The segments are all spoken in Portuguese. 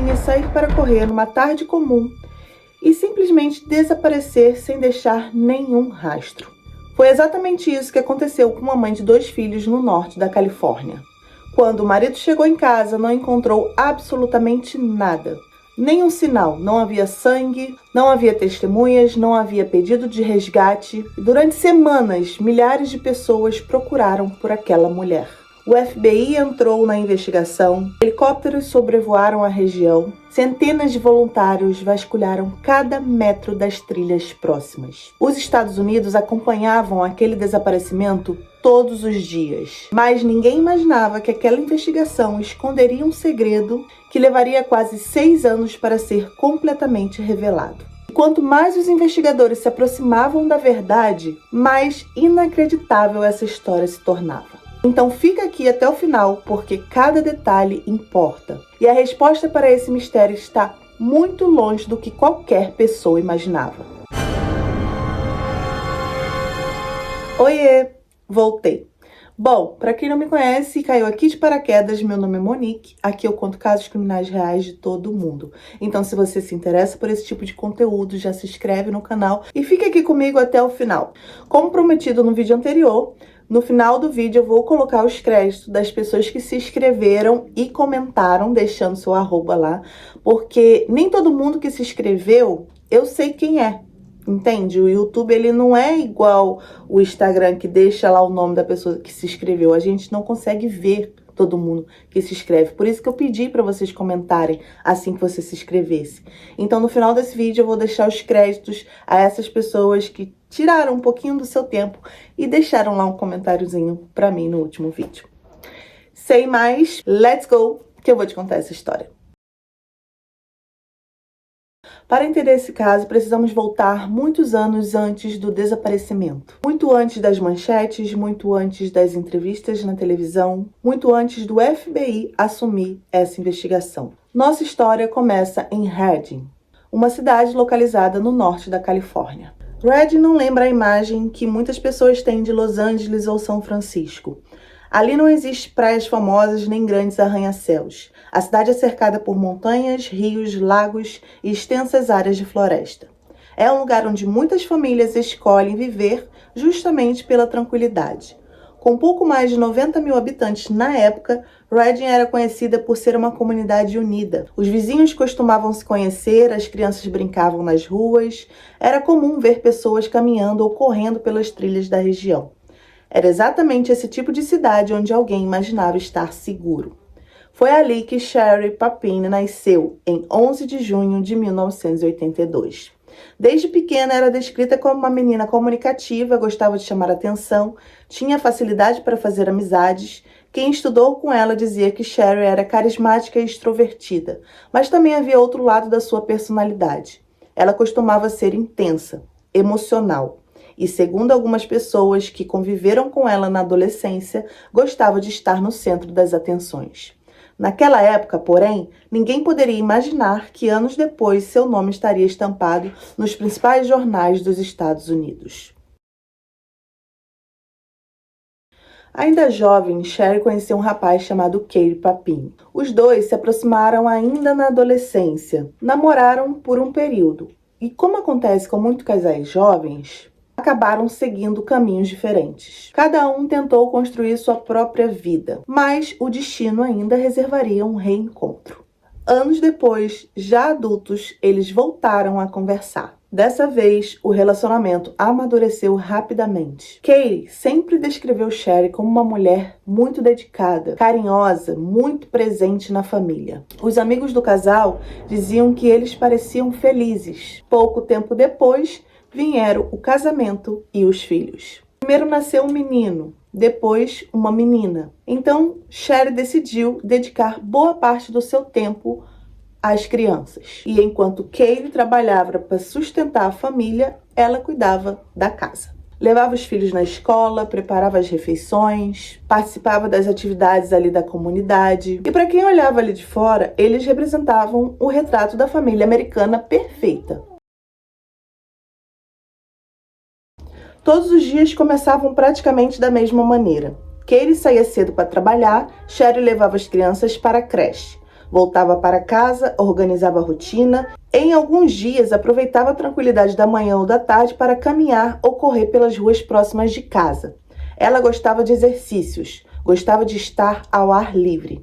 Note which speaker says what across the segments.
Speaker 1: Pauline sair para correr numa tarde comum e simplesmente desaparecer sem deixar nenhum rastro. Foi exatamente isso que aconteceu com uma mãe de 2 filhos no norte da Califórnia. Quando o marido chegou em casa, não encontrou absolutamente nada. Nenhum sinal, não havia sangue, não havia testemunhas, não havia pedido de resgate. Durante semanas, milhares de pessoas procuraram por aquela mulher. O FBI entrou na investigação, helicópteros sobrevoaram a região, centenas de voluntários vasculharam cada metro das trilhas próximas. Os Estados Unidos acompanhavam aquele desaparecimento todos os dias, mas ninguém imaginava que aquela investigação esconderia um segredo que levaria quase 6 anos para ser completamente revelado. E quanto mais os investigadores se aproximavam da verdade, mais inacreditável essa história se tornava. Então fica aqui até o final, porque cada detalhe importa. E a resposta para esse mistério está muito longe do que qualquer pessoa imaginava. Oiê! Voltei. Bom, para quem não me conhece e caiu aqui de paraquedas, meu nome é Monique. Aqui eu conto casos criminais reais de todo mundo. Então, se você se interessa por esse tipo de conteúdo, já se inscreve no canal e fica aqui comigo até o final. Como prometido no vídeo anterior, no final do vídeo eu vou colocar os créditos das pessoas que se inscreveram e comentaram, deixando seu arroba lá, porque nem todo mundo que se inscreveu, eu sei quem é. Entende? O YouTube, ele não é igual o Instagram, que deixa lá o nome da pessoa que se inscreveu. A gente não consegue ver todo mundo que se inscreve. Por isso que eu pedi para vocês comentarem assim que você se inscrevesse. Então, no final desse vídeo, eu vou deixar os créditos a essas pessoas que tiraram um pouquinho do seu tempo e deixaram lá um comentáriozinho para mim no último vídeo. Sem mais, let's go, que eu vou te contar essa história. Para entender esse caso, precisamos voltar muitos anos antes do desaparecimento. Muito antes das manchetes, muito antes das entrevistas na televisão, muito antes do FBI assumir essa investigação. Nossa história começa em Redding, uma cidade localizada no norte da Califórnia. Redding não lembra a imagem que muitas pessoas têm de Los Angeles ou São Francisco. Ali não existe praias famosas nem grandes arranha-céus. A cidade é cercada por montanhas, rios, lagos e extensas áreas de floresta. É um lugar onde muitas famílias escolhem viver justamente pela tranquilidade. Com pouco mais de 90 mil habitantes na época, Redding era conhecida por ser uma comunidade unida. Os vizinhos costumavam se conhecer, as crianças brincavam nas ruas. Era comum ver pessoas caminhando ou correndo pelas trilhas da região. Era exatamente esse tipo de cidade onde alguém imaginava estar seguro. Foi ali que Sherry Papin nasceu, em 11 de junho de 1982. Desde pequena era descrita como uma menina comunicativa, gostava de chamar atenção, tinha facilidade para fazer amizades. Quem estudou com ela dizia que Sherry era carismática e extrovertida, mas também havia outro lado da sua personalidade. Ela costumava ser intensa, emocional. E, segundo algumas pessoas que conviveram com ela na adolescência, gostava de estar no centro das atenções. Naquela época, porém, ninguém poderia imaginar que anos depois seu nome estaria estampado nos principais jornais dos Estados Unidos. Ainda jovem, Sherry conheceu um rapaz chamado Cary Papin. Os dois se aproximaram ainda na adolescência, namoraram por um período. E como acontece com muitos casais jovens, acabaram seguindo caminhos diferentes. Cada um tentou construir sua própria vida, mas o destino ainda reservaria um reencontro. Anos depois, já adultos, eles voltaram a conversar. Dessa vez, o relacionamento amadureceu rapidamente. Cary sempre descreveu Sherry como uma mulher muito dedicada, carinhosa, muito presente na família. Os amigos do casal diziam que eles pareciam felizes. Pouco tempo depois, vieram o casamento e os filhos. Primeiro nasceu um menino, depois uma menina. Então, Sherry decidiu dedicar boa parte do seu tempo às crianças. E enquanto Cary trabalhava para sustentar a família, ela cuidava da casa. Levava os filhos na escola, preparava as refeições, participava das atividades ali da comunidade. E para quem olhava ali de fora, eles representavam o retrato da família americana perfeita. Todos os dias começavam praticamente da mesma maneira. Cary saía cedo para trabalhar, Sherry levava as crianças para a creche. Voltava para casa, organizava a rotina. Em alguns dias, aproveitava a tranquilidade da manhã ou da tarde para caminhar ou correr pelas ruas próximas de casa. Ela gostava de exercícios, gostava de estar ao ar livre.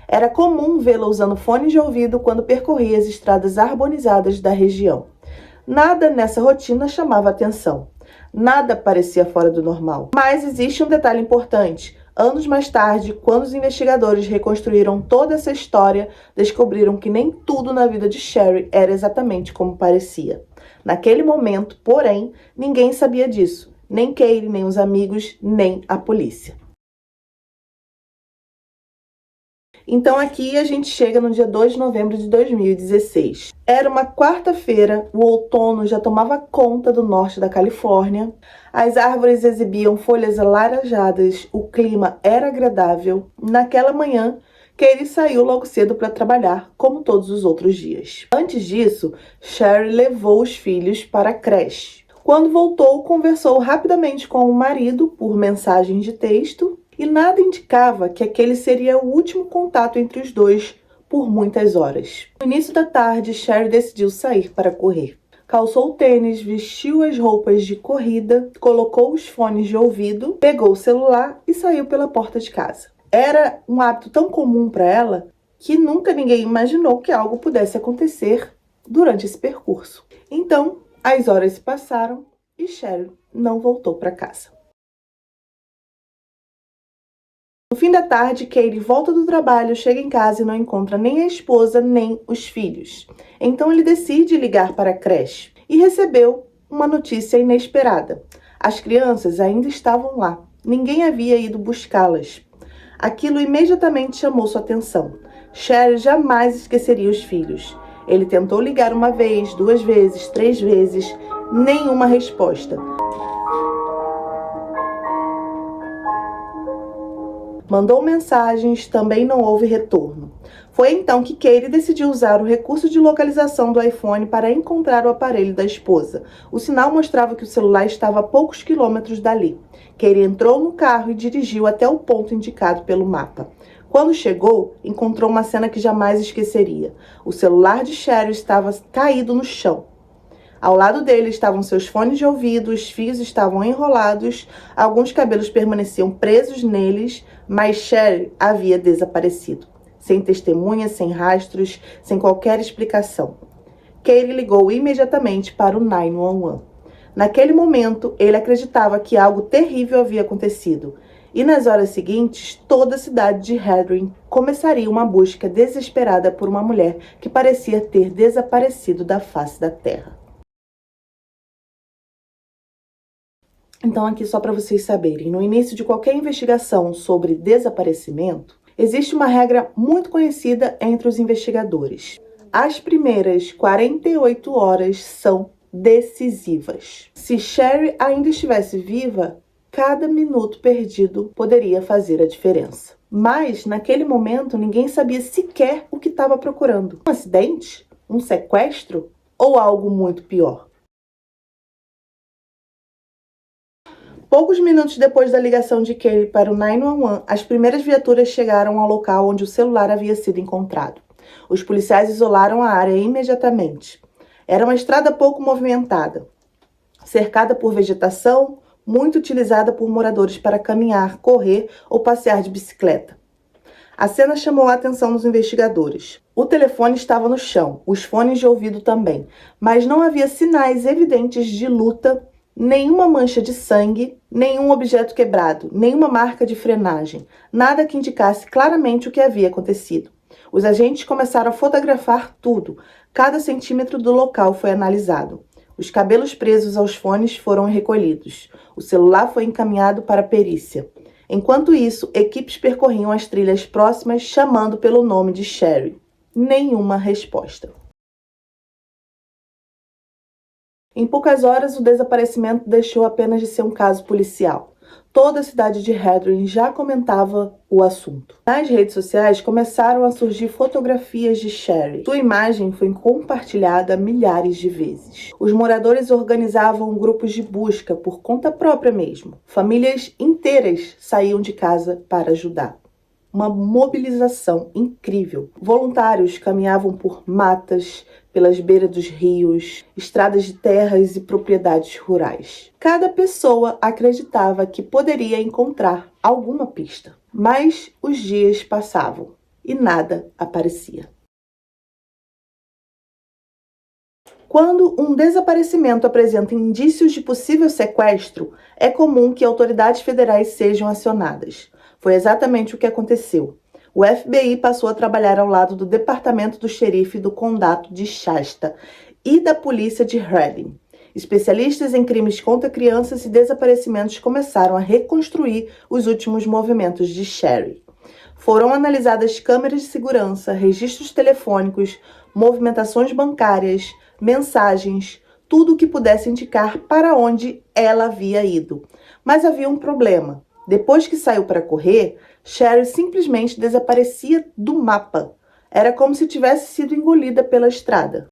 Speaker 1: Era comum vê-la usando fones de ouvido quando percorria as estradas arborizadas da região. Nada nessa rotina chamava atenção. Nada parecia fora do normal. Mas existe um detalhe importante. Anos mais tarde, quando os investigadores reconstruíram toda essa história, descobriram que nem tudo na vida de Sherry era exatamente como parecia. Naquele momento, porém, ninguém sabia disso. Nem Katie, nem os amigos, nem a polícia. Então aqui a gente chega no dia 2 de novembro de 2016. Era uma quarta-feira, o outono já tomava conta do norte da Califórnia. As árvores exibiam folhas alaranjadas, o clima era agradável. Naquela manhã, Katie saiu logo cedo para trabalhar, como todos os outros dias. Antes disso, Sherry levou os filhos para a creche. Quando voltou, conversou rapidamente com o marido por mensagens de texto e nada indicava que aquele seria o último contato entre os dois por muitas horas. No início da tarde, Sherry decidiu sair para correr. Calçou o tênis, vestiu as roupas de corrida, colocou os fones de ouvido, pegou o celular e saiu pela porta de casa. Era um hábito tão comum para ela que nunca ninguém imaginou que algo pudesse acontecer durante esse percurso. Então, as horas se passaram e Sherry não voltou para casa. No fim da tarde, Katie volta do trabalho, chega em casa e não encontra nem a esposa nem os filhos. Então ele decide ligar para a creche e recebeu uma notícia inesperada. As crianças ainda estavam lá. Ninguém havia ido buscá-las. Aquilo imediatamente chamou sua atenção. Sherry jamais esqueceria os filhos. Ele tentou ligar uma vez, 2 vezes, 3 vezes, nenhuma resposta. Mandou mensagens, também não houve retorno. Foi então que Katie decidiu usar o recurso de localização do iPhone para encontrar o aparelho da esposa. O sinal mostrava que o celular estava a poucos quilômetros dali. Katie entrou no carro e dirigiu até o ponto indicado pelo mapa. Quando chegou, encontrou uma cena que jamais esqueceria. O celular de Sherry estava caído no chão. Ao lado dele estavam seus fones de ouvido, os fios estavam enrolados, alguns cabelos permaneciam presos neles, mas Sherry havia desaparecido. Sem testemunhas, sem rastros, sem qualquer explicação. Katie ligou imediatamente para o 911. Naquele momento, ele acreditava que algo terrível havia acontecido. E nas horas seguintes, toda a cidade de Hadron começaria uma busca desesperada por uma mulher que parecia ter desaparecido da face da terra. Então, aqui só para vocês saberem, no início de qualquer investigação sobre desaparecimento, existe uma regra muito conhecida entre os investigadores. As primeiras 48 horas são decisivas. Se Sherry ainda estivesse viva, cada minuto perdido poderia fazer a diferença. Mas, naquele momento, ninguém sabia sequer o que estava procurando. Um acidente? Um sequestro? Ou algo muito pior? Poucos minutos depois da ligação de Katie para o 911, as primeiras viaturas chegaram ao local onde o celular havia sido encontrado. Os policiais isolaram a área imediatamente. Era uma estrada pouco movimentada, cercada por vegetação, muito utilizada por moradores para caminhar, correr ou passear de bicicleta. A cena chamou a atenção dos investigadores. O telefone estava no chão, os fones de ouvido também, mas não havia sinais evidentes de luta, nenhuma mancha de sangue, nenhum objeto quebrado, nenhuma marca de frenagem, nada que indicasse claramente o que havia acontecido. Os agentes começaram a fotografar tudo, cada centímetro do local foi analisado. Os cabelos presos aos fones foram recolhidos. O celular foi encaminhado para a perícia. Enquanto isso, equipes percorriam as trilhas próximas chamando pelo nome de Sherry. Nenhuma resposta. Em poucas horas, o desaparecimento deixou apenas de ser um caso policial. Toda a cidade de Hadron já comentava o assunto. Nas redes sociais começaram a surgir fotografias de Sherry. Sua imagem foi compartilhada milhares de vezes. Os moradores organizavam grupos de busca por conta própria mesmo. Famílias inteiras saíam de casa para ajudar. uma mobilização incrível. Voluntários caminhavam por matas, pelas beiras dos rios, estradas de terras e propriedades rurais. Cada pessoa acreditava que poderia encontrar alguma pista, mas os dias passavam e nada aparecia. Quando um desaparecimento apresenta indícios de possível sequestro, é comum que autoridades federais sejam acionadas. Foi exatamente o que aconteceu. O FBI passou a trabalhar ao lado do Departamento do Xerife do Condado de Shasta e da Polícia de Redding. Especialistas em crimes contra crianças e desaparecimentos começaram a reconstruir os últimos movimentos de Sherry. Foram analisadas câmeras de segurança, registros telefônicos, movimentações bancárias, mensagens, tudo o que pudesse indicar para onde ela havia ido. Mas havia um problema. Depois que saiu para correr, Sherry simplesmente desaparecia do mapa. Era como se tivesse sido engolida pela estrada.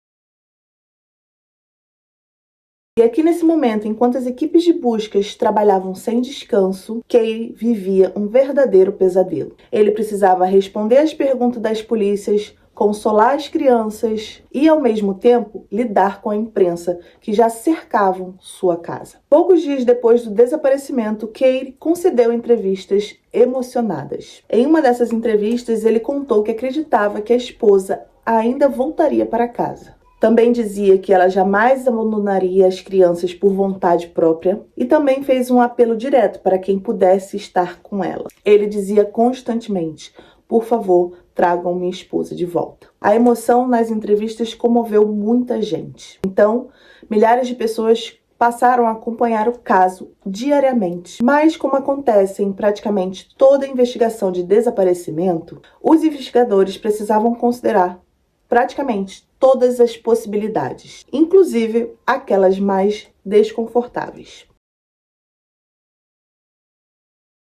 Speaker 1: E aqui nesse momento, enquanto as equipes de buscas trabalhavam sem descanso, Kay vivia um verdadeiro pesadelo. Ele precisava responder às perguntas das polícias, consolar as crianças e, ao mesmo tempo, lidar com a imprensa que já cercavam sua casa. Poucos dias depois do desaparecimento, Kay concedeu entrevistas emocionadas. Em uma dessas entrevistas, ele contou que acreditava que a esposa ainda voltaria para casa. Também dizia que ela jamais abandonaria as crianças por vontade própria e também fez um apelo direto para quem pudesse estar com ela. Ele dizia constantemente: "Por favor, tragam minha esposa de volta." A emoção nas entrevistas comoveu muita gente. Então, milhares de pessoas passaram a acompanhar o caso diariamente. Mas, como acontece em praticamente toda investigação de desaparecimento, os investigadores precisavam considerar praticamente todas as possibilidades, inclusive aquelas mais desconfortáveis.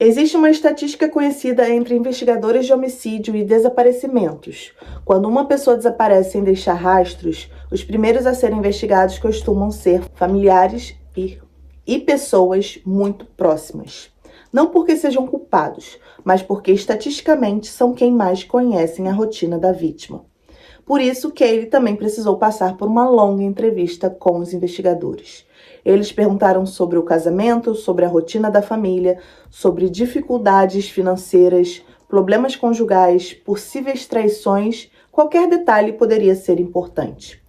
Speaker 1: Existe uma estatística conhecida entre investigadores de homicídio e desaparecimentos. Quando uma pessoa desaparece sem deixar rastros, os primeiros a serem investigados costumam ser familiares e pessoas muito próximas. Não porque sejam culpados, mas porque estatisticamente são quem mais conhecem a rotina da vítima. Por isso, Kay também precisou passar por uma longa entrevista com os investigadores. Eles perguntaram sobre o casamento, sobre a rotina da família, sobre dificuldades financeiras, problemas conjugais, possíveis traições. Qualquer detalhe poderia ser importante.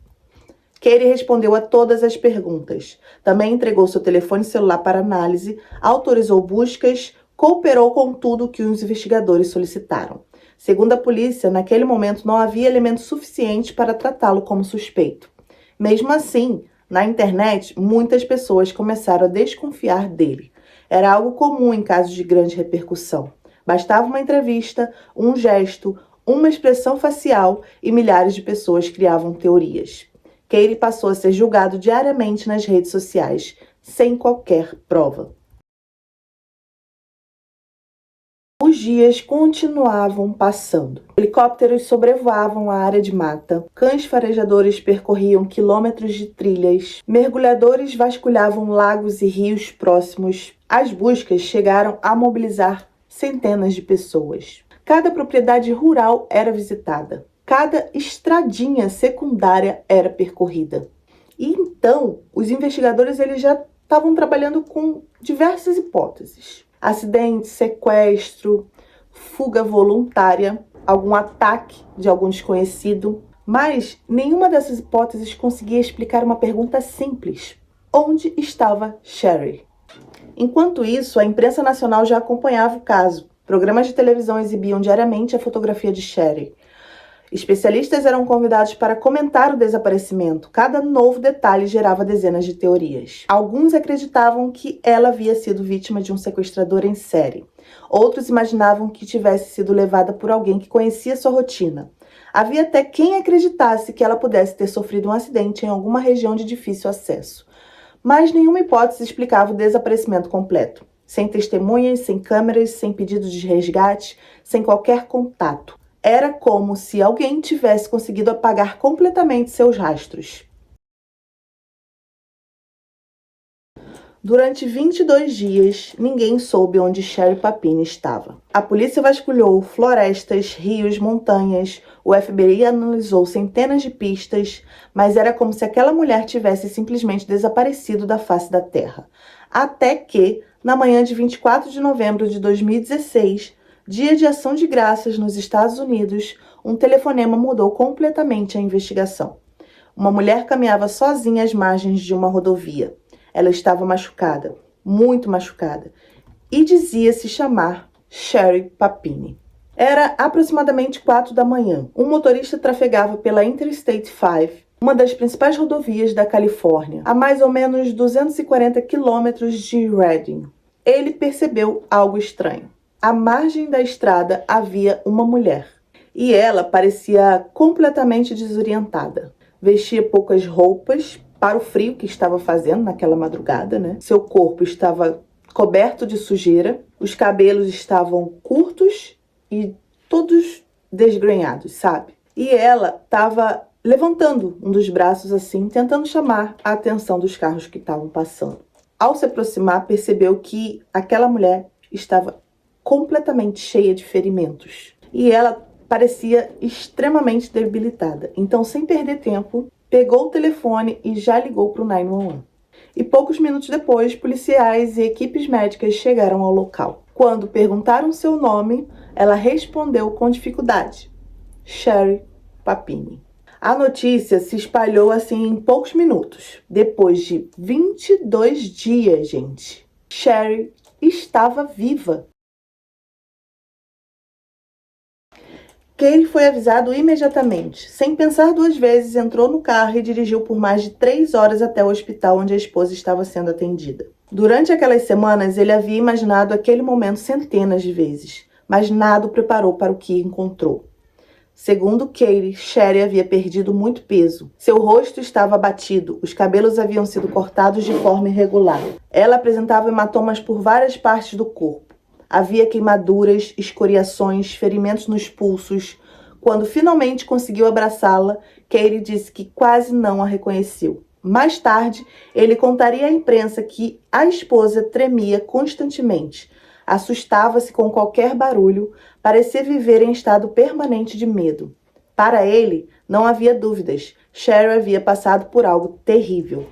Speaker 1: Kay respondeu a todas as perguntas. Também entregou seu telefone celular para análise, autorizou buscas, cooperou com tudo que os investigadores solicitaram. Segundo a polícia, naquele momento não havia elementos suficientes para tratá-lo como suspeito. Mesmo assim, na internet, muitas pessoas começaram a desconfiar dele. Era algo comum em casos de grande repercussão. Bastava uma entrevista, um gesto, uma expressão facial e milhares de pessoas criavam teorias. Kay passou a ser julgado diariamente nas redes sociais, sem qualquer prova. Os dias continuavam passando. Helicópteros sobrevoavam a área de mata, cães farejadores percorriam quilômetros de trilhas, mergulhadores vasculhavam lagos e rios próximos. As buscas chegaram a mobilizar centenas de pessoas. Cada propriedade rural era visitada. Cada estradinha secundária era percorrida. E então, os investigadores eles já estavam trabalhando com diversas hipóteses. Acidente, sequestro, fuga voluntária, algum ataque de algum desconhecido. Mas nenhuma dessas hipóteses conseguia explicar uma pergunta simples: onde estava Sherry? Enquanto isso, a imprensa nacional já acompanhava o caso. Programas de televisão exibiam diariamente a fotografia de Sherry. Especialistas eram convidados para comentar o desaparecimento. Cada novo detalhe gerava dezenas de teorias. Alguns acreditavam que ela havia sido vítima de um sequestrador em série. Outros imaginavam que tivesse sido levada por alguém que conhecia sua rotina. Havia até quem acreditasse que ela pudesse ter sofrido um acidente em alguma região de difícil acesso. Mas nenhuma hipótese explicava o desaparecimento completo. Sem testemunhas, sem câmeras, sem pedidos de resgate, sem qualquer contato. Era como se alguém tivesse conseguido apagar completamente seus rastros. Durante 22 dias, ninguém soube onde Sherry Papini estava. A polícia vasculhou florestas, rios, montanhas, o FBI analisou centenas de pistas, mas era como se aquela mulher tivesse simplesmente desaparecido da face da terra. Até que, na manhã de 24 de novembro de 2016, dia de ação de graças nos Estados Unidos, um telefonema mudou completamente a investigação. Uma mulher caminhava sozinha às margens de uma rodovia. Ela estava machucada, muito machucada, e dizia se chamar Sherry Papini. Era aproximadamente 4 da manhã. Um motorista trafegava pela Interstate 5, uma das principais rodovias da Califórnia, a mais ou menos 240 quilômetros de Redding. Ele percebeu algo estranho. À margem da estrada havia uma mulher, e ela parecia completamente desorientada. Vestia poucas roupas, para o frio que estava fazendo naquela madrugada, né? Seu corpo estava coberto de sujeira, os cabelos estavam curtos e todos desgrenhados, sabe? E ela estava levantando um dos braços assim, tentando chamar a atenção dos carros que estavam passando. Ao se aproximar, percebeu que aquela mulher estava completamente cheia de ferimentos. E ela parecia extremamente debilitada. Então, sem perder tempo, pegou o telefone e já ligou para o 911. E poucos minutos depois, policiais e equipes médicas chegaram ao local. Quando perguntaram seu nome, ela respondeu com dificuldade: Sherry Papini. A notícia se espalhou assim em poucos minutos. Depois de 22 dias, gente, Sherry estava viva. Katie foi avisado imediatamente. Sem pensar duas vezes, entrou no carro e dirigiu por mais de 3 horas até o hospital onde a esposa estava sendo atendida. Durante aquelas semanas, ele havia imaginado aquele momento centenas de vezes, mas nada o preparou para o que encontrou. Segundo Katie, Sherry havia perdido muito peso. Seu rosto estava abatido, os cabelos haviam sido cortados de forma irregular. Ela apresentava hematomas por várias partes do corpo. Havia queimaduras, escoriações, ferimentos nos pulsos. Quando finalmente conseguiu abraçá-la, Katie disse que quase não a reconheceu. Mais tarde, ele contaria à imprensa que a esposa tremia constantemente, assustava-se com qualquer barulho, parecia viver em estado permanente de medo. Para ele, não havia dúvidas, Sherry havia passado por algo terrível.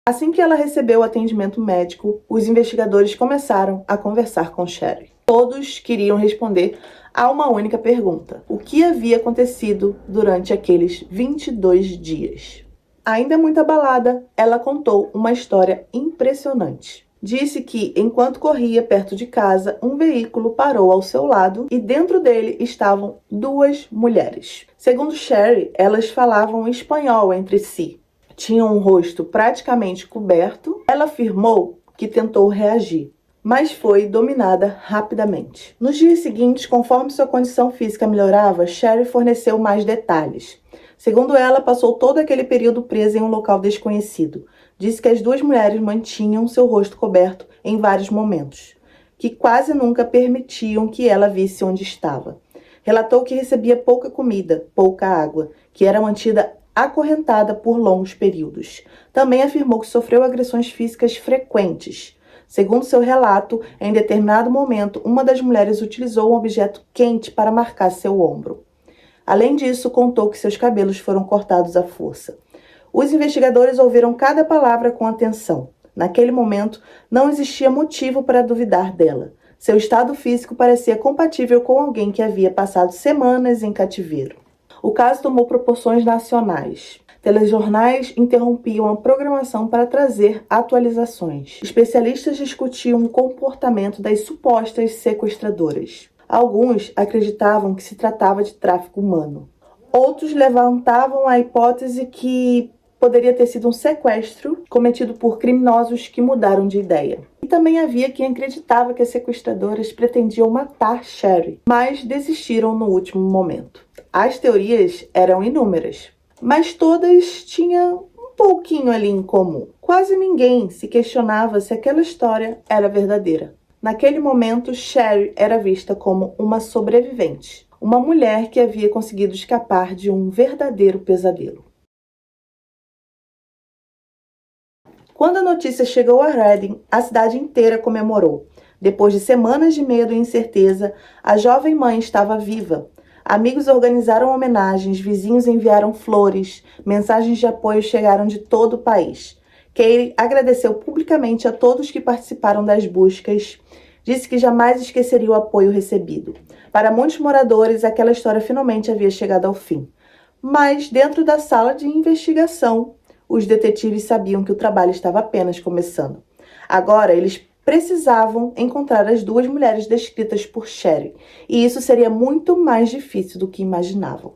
Speaker 1: Assim que ela recebeu o atendimento médico, os investigadores começaram a conversar com Sherry. Todos queriam responder a uma única pergunta: o que havia acontecido durante aqueles 22 dias? Ainda muito abalada, ela contou uma história impressionante. Disse que, enquanto corria perto de casa, um veículo parou ao seu lado e dentro dele estavam 2 mulheres. Segundo Sherry, elas falavam espanhol entre si. Tinham um rosto praticamente coberto. Ela afirmou que tentou reagir, mas foi dominada rapidamente. Nos dias seguintes, conforme sua condição física melhorava, Sherry forneceu mais detalhes. Segundo ela, passou todo aquele período presa em um local desconhecido. Disse que as 2 mulheres mantinham seu rosto coberto em vários momentos, que quase nunca permitiam que ela visse onde estava. Relatou que recebia pouca comida, pouca água, que era mantida acorrentada por longos períodos. Também afirmou que sofreu agressões físicas frequentes. Segundo seu relato, em determinado momento, uma das mulheres utilizou um objeto quente para marcar seu ombro. Além disso, contou que seus cabelos foram cortados à força. Os investigadores ouviram cada palavra com atenção. Naquele momento, não existia motivo para duvidar dela. Seu estado físico parecia compatível com alguém que havia passado semanas em cativeiro. O caso tomou proporções nacionais. Telejornais interrompiam a programação para trazer atualizações. Especialistas discutiam o comportamento das supostas sequestradoras. Alguns acreditavam que se tratava de tráfico humano. Outros levantavam a hipótese que poderia ter sido um sequestro cometido por criminosos que mudaram de ideia. E também havia quem acreditava que as sequestradoras pretendiam matar Sherry, mas desistiram no último momento. As teorias eram inúmeras, mas todas tinham um pouquinho ali em comum. Quase ninguém se questionava se aquela história era verdadeira. Naquele momento, Sherry era vista como uma sobrevivente, uma mulher que havia conseguido escapar de um verdadeiro pesadelo. Quando a notícia chegou a Reading, a cidade inteira comemorou. Depois de semanas de medo e incerteza, a jovem mãe estava viva. Amigos organizaram homenagens, vizinhos enviaram flores, mensagens de apoio chegaram de todo o país. Katie agradeceu publicamente a todos que participaram das buscas, disse que jamais esqueceria o apoio recebido. Para muitos moradores, aquela história finalmente havia chegado ao fim. Mas, dentro da sala de investigação, os detetives sabiam que o trabalho estava apenas começando. Agora, eles precisavam encontrar as duas mulheres descritas por Sherry, e isso seria muito mais difícil do que imaginavam.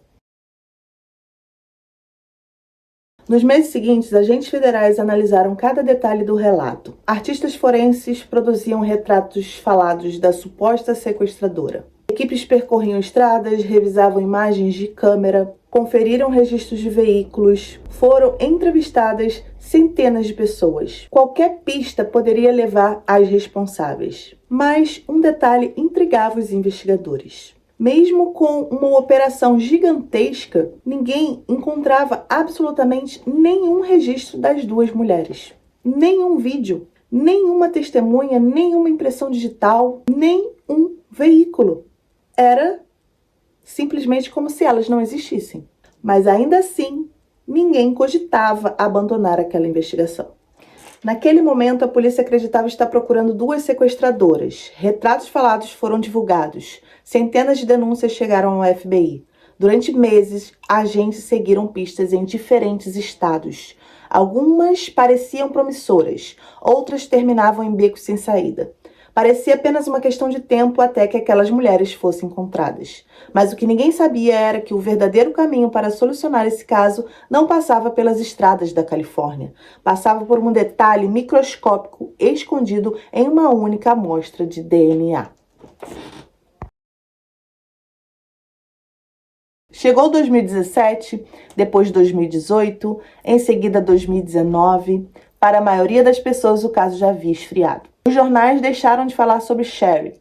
Speaker 1: Nos meses seguintes, agentes federais analisaram cada detalhe do relato. Artistas forenses produziam retratos falados da suposta sequestradora. Equipes percorriam estradas, revisavam imagens de câmera, conferiram registros de veículos, foram entrevistadas centenas de pessoas. Qualquer pista poderia levar às responsáveis. Mas um detalhe intrigava os investigadores. Mesmo com uma operação gigantesca, ninguém encontrava absolutamente nenhum registro das duas mulheres. Nenhum vídeo, nenhuma testemunha, nenhuma impressão digital, nem um veículo. Era simplesmente como se elas não existissem. Mas ainda assim, ninguém cogitava abandonar aquela investigação. Naquele momento, a polícia acreditava estar procurando duas sequestradoras. Retratos falados foram divulgados. Centenas de denúncias chegaram ao FBI. Durante meses, agentes seguiram pistas em diferentes estados. Algumas pareciam promissoras, outras terminavam em becos sem saída. Parecia apenas uma questão de tempo até que aquelas mulheres fossem encontradas. Mas o que ninguém sabia era que o verdadeiro caminho para solucionar esse caso não passava pelas estradas da Califórnia. Passava por um detalhe microscópico escondido em uma única amostra de DNA. Chegou 2017, depois 2018, em seguida 2019. Para a maioria das pessoas, o caso já havia esfriado. Os jornais deixaram de falar sobre Sherry.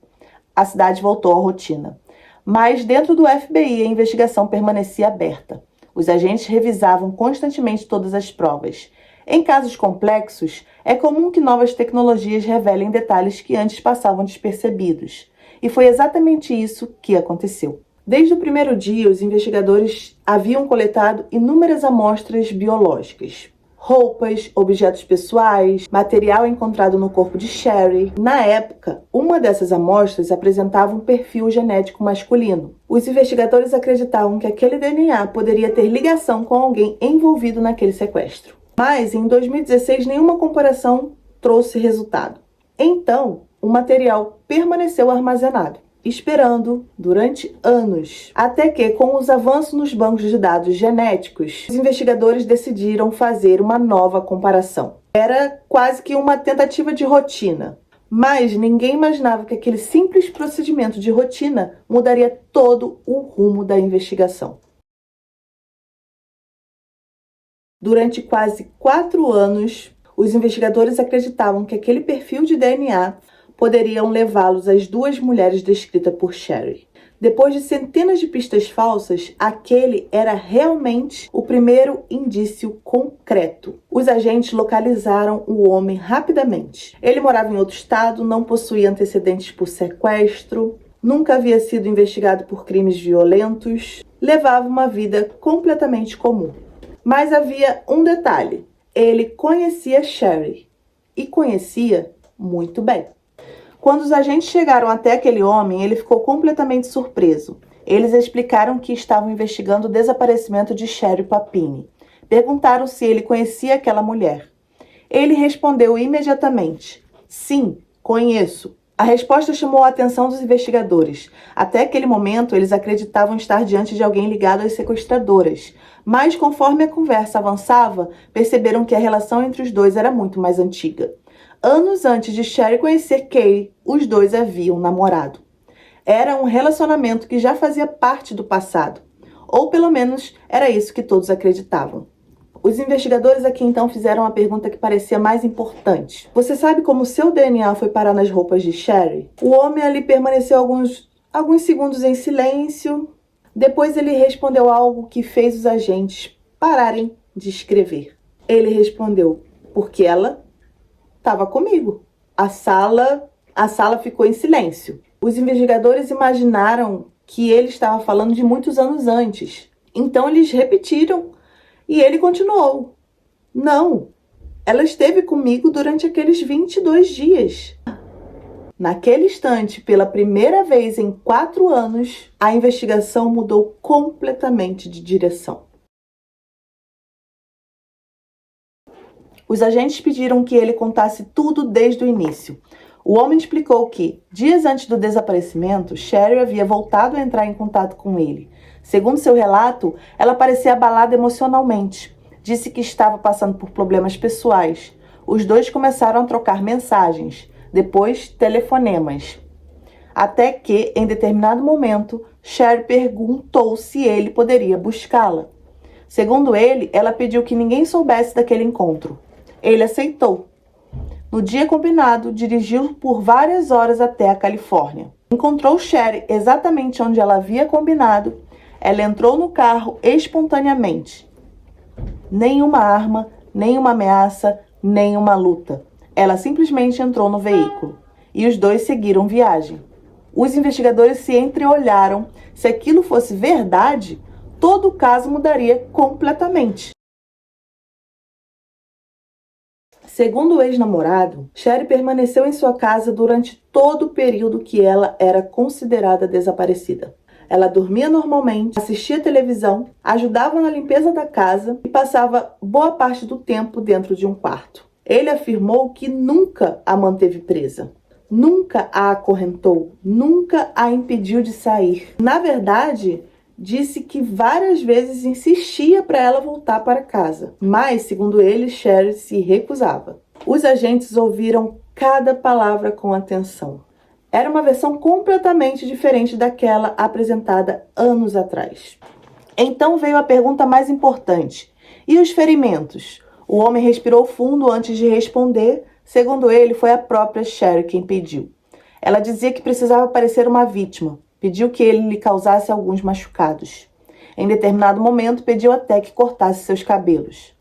Speaker 1: A cidade voltou à rotina. Mas dentro do FBI, a investigação permanecia aberta. Os agentes revisavam constantemente todas as provas. Em casos complexos, é comum que novas tecnologias revelem detalhes que antes passavam despercebidos. E foi exatamente isso que aconteceu. Desde o primeiro dia, os investigadores haviam coletado inúmeras amostras biológicas. Roupas, objetos pessoais, material encontrado no corpo de Sherry. Na época, uma dessas amostras apresentava um perfil genético masculino. Os investigadores acreditavam que aquele DNA poderia ter ligação com alguém envolvido naquele sequestro. Mas, em 2016, nenhuma comparação trouxe resultado. Então, o material permaneceu armazenado, esperando durante anos, até que, com os avanços nos bancos de dados genéticos, os investigadores decidiram fazer uma nova comparação. Era quase que uma tentativa de rotina, mas ninguém imaginava que aquele simples procedimento de rotina mudaria todo o rumo da investigação. Durante quase 4 anos, os investigadores acreditavam que aquele perfil de DNA poderiam levá-los às duas mulheres descritas por Sherry. Depois de centenas de pistas falsas, aquele era realmente o primeiro indício concreto. Os agentes localizaram o homem rapidamente. Ele morava em outro estado, não possuía antecedentes por sequestro, nunca havia sido investigado por crimes violentos, levava uma vida completamente comum. Mas havia um detalhe: ele conhecia Sherry e conhecia muito bem. Quando os agentes chegaram até aquele homem, ele ficou completamente surpreso. Eles explicaram que estavam investigando o desaparecimento de Sherry Papini. Perguntaram se ele conhecia aquela mulher. Ele respondeu imediatamente: sim, conheço. A resposta chamou a atenção dos investigadores. Até aquele momento, eles acreditavam estar diante de alguém ligado às sequestradoras. Mas, conforme a conversa avançava, perceberam que a relação entre os dois era muito mais antiga. Anos antes de Sherry conhecer Katie, os dois haviam namorado. Era um relacionamento que já fazia parte do passado. Ou pelo menos era isso que todos acreditavam. Os investigadores aqui então fizeram a pergunta que parecia mais importante. Você sabe como seu DNA foi parar nas roupas de Sherry? O homem ali permaneceu alguns segundos em silêncio. Depois ele respondeu algo que fez os agentes pararem de escrever. Ele respondeu: porque ela estava comigo. A sala ficou em silêncio. Os investigadores imaginaram que ele estava falando de muitos anos antes. Então eles repetiram e ele continuou. Não, ela esteve comigo durante aqueles 22 dias. Naquele instante, pela primeira vez em 4 anos, a investigação mudou completamente de direção. Os agentes pediram que ele contasse tudo desde o início. O homem explicou que, dias antes do desaparecimento, Sherry havia voltado a entrar em contato com ele. Segundo seu relato, ela parecia abalada emocionalmente. Disse que estava passando por problemas pessoais. Os dois começaram a trocar mensagens, depois telefonemas. Até que, em determinado momento, Sherry perguntou se ele poderia buscá-la. Segundo ele, ela pediu que ninguém soubesse daquele encontro. Ele aceitou. No dia combinado, dirigiu por várias horas até a Califórnia. Encontrou Sherry exatamente onde ela havia combinado. Ela entrou no carro espontaneamente. Nenhuma arma, nenhuma ameaça, nenhuma luta. Ela simplesmente entrou no veículo. E os dois seguiram viagem. Os investigadores se entreolharam. Se aquilo fosse verdade, todo o caso mudaria completamente. Segundo o ex-namorado, Sherry permaneceu em sua casa durante todo o período que ela era considerada desaparecida. Ela dormia normalmente, assistia televisão, ajudava na limpeza da casa e passava boa parte do tempo dentro de um quarto. Ele afirmou que nunca a manteve presa, nunca a acorrentou, nunca a impediu de sair. Na verdade, disse que várias vezes insistia para ela voltar para casa, mas, segundo ele, Sherry se recusava. Os agentes ouviram cada palavra com atenção. Era uma versão completamente diferente daquela apresentada anos atrás. Então veio a pergunta mais importante. E os ferimentos? O homem respirou fundo antes de responder. Segundo ele, foi a própria Sherry quem pediu. Ela dizia que precisava parecer uma vítima. Pediu que ele lhe causasse alguns machucados. Em determinado momento, pediu até que cortasse seus cabelos.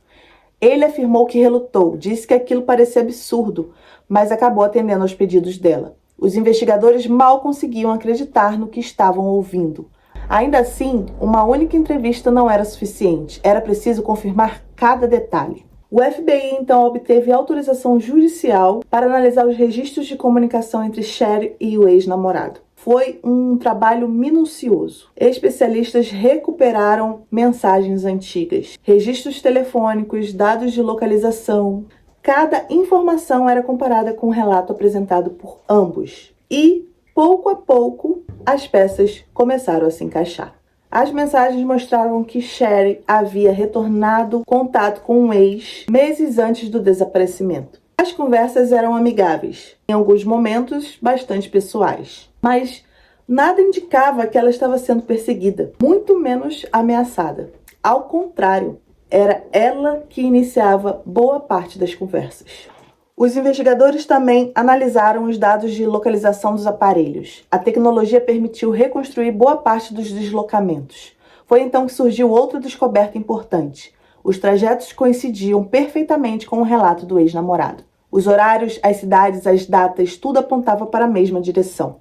Speaker 1: Ele afirmou que relutou, disse que aquilo parecia absurdo, mas acabou atendendo aos pedidos dela. Os investigadores mal conseguiam acreditar no que estavam ouvindo. Ainda assim, uma única entrevista não era suficiente. Era preciso confirmar cada detalhe. O FBI, então, obteve autorização judicial para analisar os registros de comunicação entre Sherry e o ex-namorado. Foi um trabalho minucioso. Especialistas recuperaram mensagens antigas, registros telefônicos, dados de localização. Cada informação era comparada com o relato apresentado por ambos. E, pouco a pouco, as peças começaram a se encaixar. As mensagens mostravam que Sherry havia retornado contato com um ex meses antes do desaparecimento. As conversas eram amigáveis, em alguns momentos bastante pessoais, mas nada indicava que ela estava sendo perseguida, muito menos ameaçada. Ao contrário, era ela que iniciava boa parte das conversas. Os investigadores também analisaram os dados de localização dos aparelhos. A tecnologia permitiu reconstruir boa parte dos deslocamentos. Foi então que surgiu outra descoberta importante. Os trajetos coincidiam perfeitamente com o relato do ex-namorado. Os horários, as cidades, as datas, tudo apontava para a mesma direção.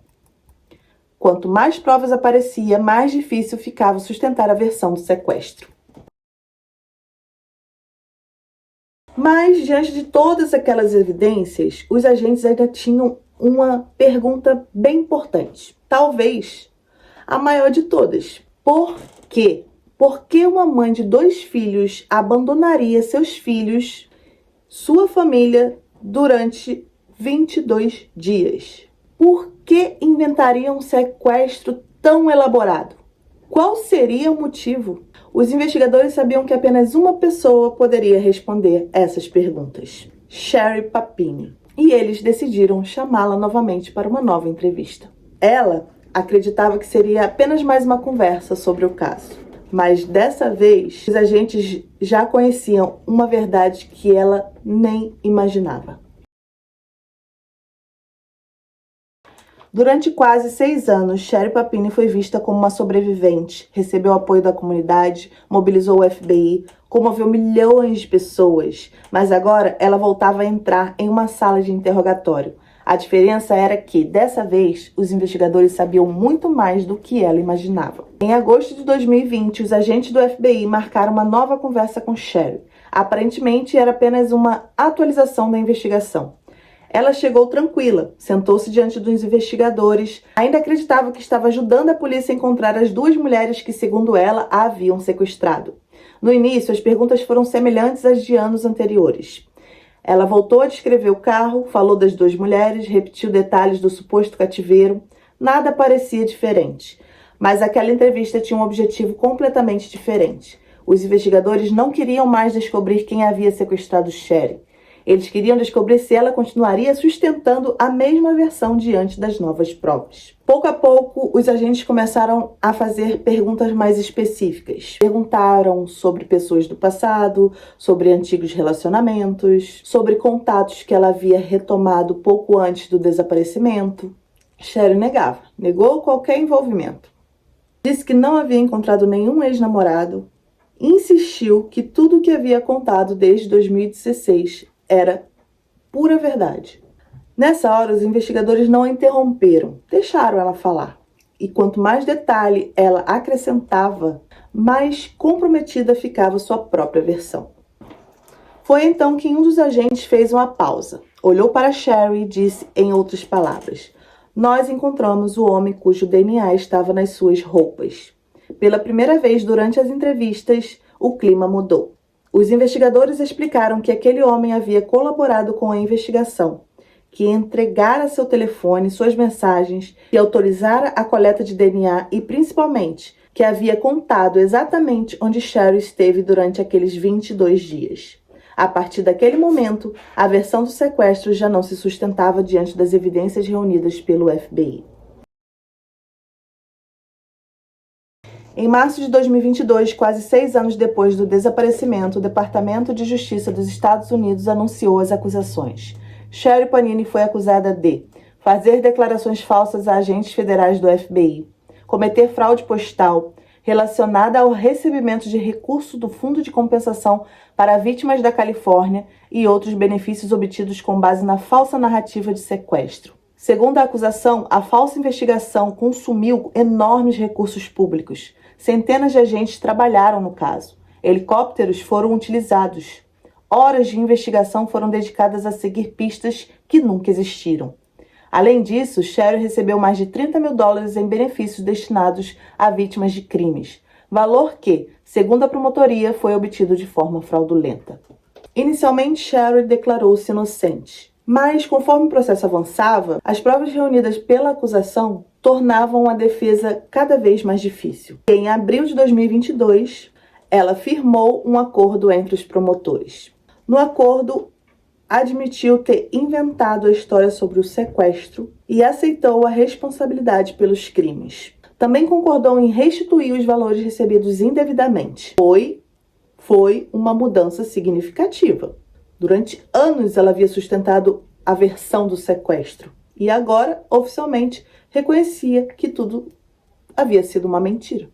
Speaker 1: Quanto mais provas aparecia, mais difícil ficava sustentar a versão do sequestro. Mas, diante de todas aquelas evidências, os agentes ainda tinham uma pergunta bem importante. Talvez a maior de todas. Por quê? Por que uma mãe de 2 filhos abandonaria seus filhos, sua família, durante 22 dias? Por que inventaria um sequestro tão elaborado? Qual seria o motivo? Os investigadores sabiam que apenas uma pessoa poderia responder essas perguntas: Sherry Papini. E eles decidiram chamá-la novamente para uma nova entrevista. Ela acreditava que seria apenas mais uma conversa sobre o caso. Mas dessa vez, os agentes já conheciam uma verdade que ela nem imaginava. Durante quase 6 anos, Sherry Papini foi vista como uma sobrevivente, recebeu apoio da comunidade, mobilizou o FBI, comoveu milhões de pessoas, mas agora ela voltava a entrar em uma sala de interrogatório. A diferença era que, dessa vez, os investigadores sabiam muito mais do que ela imaginava. Em agosto de 2020, os agentes do FBI marcaram uma nova conversa com Sherry. Aparentemente, era apenas uma atualização da investigação. Ela chegou tranquila, sentou-se diante dos investigadores, ainda acreditava que estava ajudando a polícia a encontrar as 2 mulheres que, segundo ela, a haviam sequestrado. No início, as perguntas foram semelhantes às de anos anteriores. Ela voltou a descrever o carro, falou das 2 mulheres, repetiu detalhes do suposto cativeiro. Nada parecia diferente. Mas aquela entrevista tinha um objetivo completamente diferente. Os investigadores não queriam mais descobrir quem havia sequestrado Sherry. Eles queriam descobrir se ela continuaria sustentando a mesma versão diante das novas provas. Pouco a pouco, os agentes começaram a fazer perguntas mais específicas. Perguntaram sobre pessoas do passado, sobre antigos relacionamentos, sobre contatos que ela havia retomado pouco antes do desaparecimento. Sherry negou qualquer envolvimento. Disse que não havia encontrado nenhum ex-namorado. Insistiu que tudo o que havia contado desde 2016 era pura verdade. Nessa hora, os investigadores não a interromperam, deixaram ela falar. E quanto mais detalhe ela acrescentava, mais comprometida ficava sua própria versão. Foi então que um dos agentes fez uma pausa, olhou para Sherry e disse em outras palavras: "Nós encontramos o homem cujo DNA estava nas suas roupas." Pela primeira vez durante as entrevistas, o clima mudou. Os investigadores explicaram que aquele homem havia colaborado com a investigação, que entregara seu telefone, suas mensagens, que autorizara a coleta de DNA e, principalmente, que havia contado exatamente onde Sherry esteve durante aqueles 22 dias. A partir daquele momento, a versão do sequestro já não se sustentava diante das evidências reunidas pelo FBI. Em março de 2022, quase 6 anos depois do desaparecimento, o Departamento de Justiça dos Estados Unidos anunciou as acusações. Sherry Papini foi acusada de fazer declarações falsas a agentes federais do FBI, cometer fraude postal relacionada ao recebimento de recursos do Fundo de Compensação para Vítimas da Califórnia e outros benefícios obtidos com base na falsa narrativa de sequestro. Segundo a acusação, a falsa investigação consumiu enormes recursos públicos. Centenas de agentes trabalharam no caso. Helicópteros foram utilizados. Horas de investigação foram dedicadas a seguir pistas que nunca existiram. Além disso, Sherry recebeu mais de $30 mil em benefícios destinados a vítimas de crimes, valor que, segundo a promotoria, foi obtido de forma fraudulenta. Inicialmente, Sherry declarou-se inocente. Mas, conforme o processo avançava, as provas reunidas pela acusação tornavam a defesa cada vez mais difícil. Em abril de 2022, ela firmou um acordo entre os promotores. No acordo, admitiu ter inventado a história sobre o sequestro e aceitou a responsabilidade pelos crimes. Também concordou em restituir os valores recebidos indevidamente. Foi uma mudança significativa. Durante anos ela havia sustentado a versão do sequestro e agora, oficialmente, reconhecia que tudo havia sido uma mentira.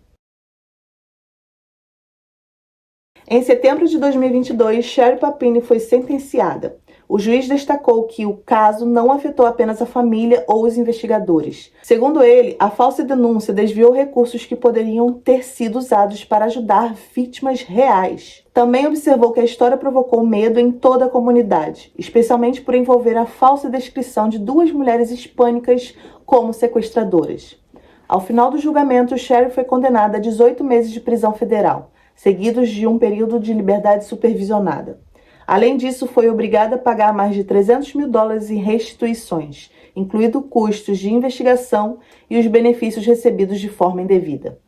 Speaker 1: Em setembro de 2022, Sherry Papini foi sentenciada. O juiz destacou que o caso não afetou apenas a família ou os investigadores. Segundo ele, a falsa denúncia desviou recursos que poderiam ter sido usados para ajudar vítimas reais. Também observou que a história provocou medo em toda a comunidade, especialmente por envolver a falsa descrição de 2 mulheres hispânicas como sequestradoras. Ao final do julgamento, Sherry foi condenada a 18 meses de prisão federal, seguidos de um período de liberdade supervisionada. Além disso, foi obrigada a pagar mais de $300 mil em restituições, incluindo custos de investigação e os benefícios recebidos de forma indevida.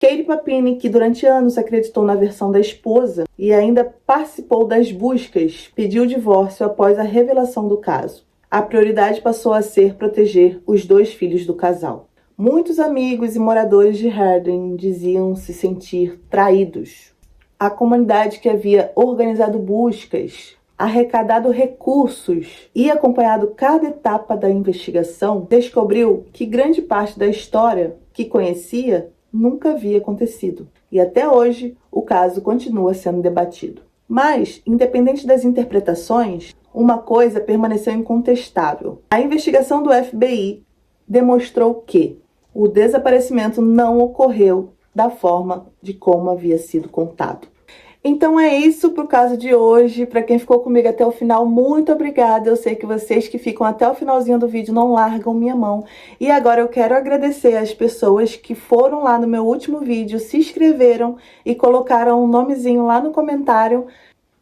Speaker 1: Katie Papini, que durante anos acreditou na versão da esposa e ainda participou das buscas, pediu o divórcio após a revelação do caso. A prioridade passou a ser proteger os 2 filhos do casal. Muitos amigos e moradores de Herndon diziam se sentir traídos. A comunidade que havia organizado buscas arrecadado recursos e acompanhado cada etapa da investigação, descobriu que grande parte da história que conhecia nunca havia acontecido. E até hoje, o caso continua sendo debatido. Mas, independente das interpretações, uma coisa permaneceu incontestável. A investigação do FBI demonstrou que o desaparecimento não ocorreu da forma de como havia sido contado. Então é isso pro caso de hoje. Para quem ficou comigo até o final, muito obrigada. Eu sei que vocês que ficam até o finalzinho do vídeo não largam minha mão. E agora eu quero agradecer as pessoas que foram lá no meu último vídeo, se inscreveram e colocaram um nomezinho lá no comentário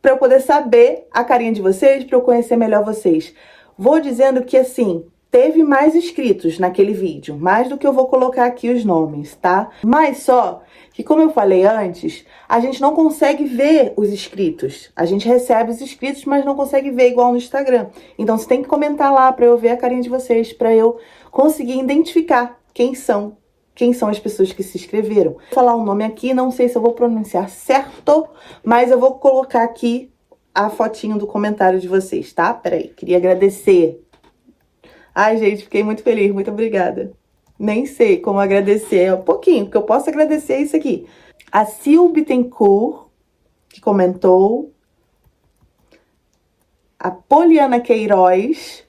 Speaker 1: para eu poder saber a carinha de vocês, para eu conhecer melhor vocês. Vou dizendo que assim, teve mais inscritos naquele vídeo, mais do que eu vou colocar aqui os nomes, tá? Mas só que, como eu falei antes, a gente não consegue ver os inscritos. A gente recebe os inscritos, mas não consegue ver igual no Instagram. Então você tem que comentar lá para eu ver a carinha de vocês, para eu conseguir identificar quem são as pessoas que se inscreveram. Vou falar o nome aqui, não sei se eu vou pronunciar certo, mas eu vou colocar aqui a fotinho do comentário de vocês, tá? Peraí, queria agradecer. Ai, gente, fiquei muito feliz, muito obrigada. Nem sei como agradecer, é um pouquinho, porque eu posso agradecer isso aqui. A Sil Bittencourt, que comentou. A Poliana Queiroz.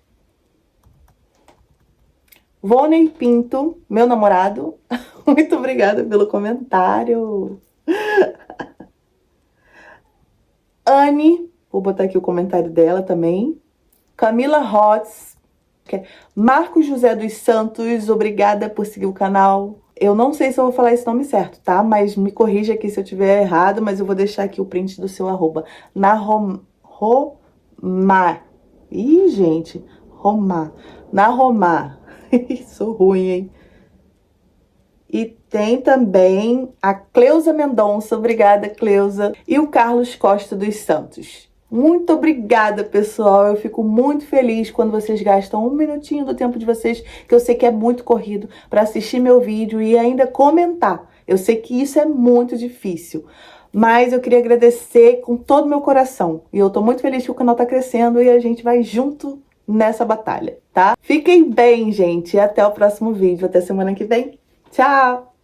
Speaker 1: Voney Pinto, meu namorado. Muito obrigada pelo comentário. Anne, vou botar aqui o comentário dela também. Camila Hotz. Marcos José dos Santos, obrigada por seguir o canal. Eu não sei se eu vou falar esse nome certo, tá? Mas me corrija aqui se eu tiver errado, mas eu vou deixar aqui o print do seu arroba. Romar. Ih, gente. Romar. Romar. Sou ruim, hein? E tem também a Cleusa Mendonça, obrigada, Cleusa. E o Carlos Costa dos Santos. Muito obrigada, pessoal. Eu fico muito feliz quando vocês gastam um minutinho do tempo de vocês, que eu sei que é muito corrido, para assistir meu vídeo e ainda comentar. Eu sei que isso é muito difícil, mas eu queria agradecer com todo o meu coração. E eu tô muito feliz que o canal tá crescendo e a gente vai junto nessa batalha, tá? Fiquem bem, gente. E até o próximo vídeo. Até semana que vem. Tchau!